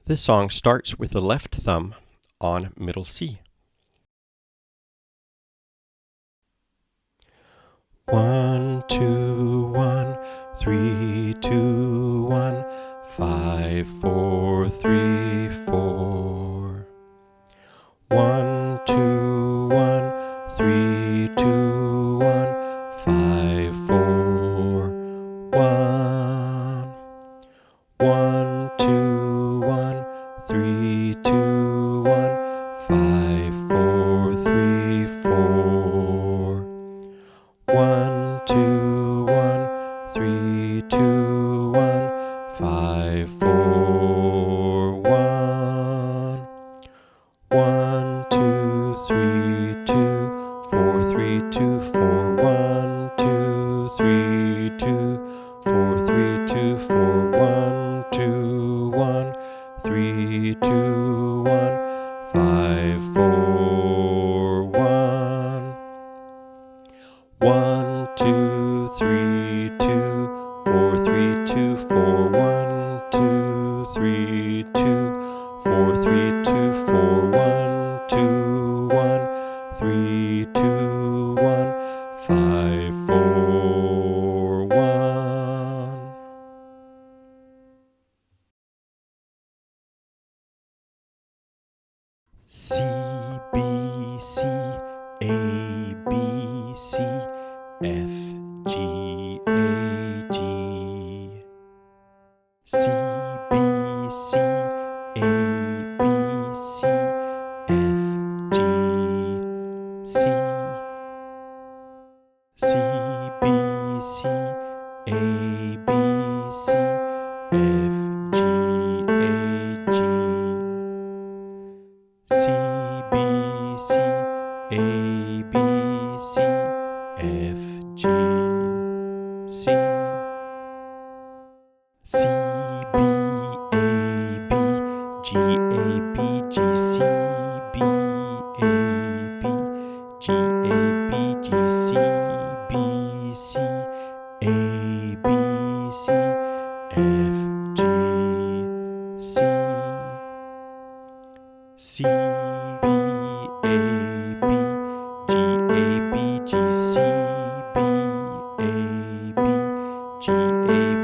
This song starts with the left thumb on middle C. 1, 2, 1, 3, 2, 1, 5, 4, 3, 4. 1, 2, 1, 3, 2, 1, 5, 4, 1. 1, 2, 1, 3, 2, 1, 5, 4, 3, 4. 1, 2, 1, 3, 2, 1, 5, 4, 1. 1, 2, 3, 2, 4, 3, 2, 4. 1, 2, 3, 2, 4, 3, 2, 4. 1, 2, 1, 3, 2, 1, 5, 4, 1. 1, 2, 3, 2, 4, 3, 2, 4. 1, 2, 3, 2, 4, 3, 2, 4. 1, 2, 1, 3, 2, 1, 5, 4, 1. C, B, C, A, B, C, F, G, A, G. C, B, C, A, B, C, F, G, C. C, B, C, A, B, C, F, G, A, G. C, B, C, A, B, C, F, G, C. C, B, A, B, G, A, B, G, C, B, A, B, G, A, B, G, C, B, C, A, B, C, F, G, C. C, B, A, B, G, A, B, G, C, B, A, B, G, A,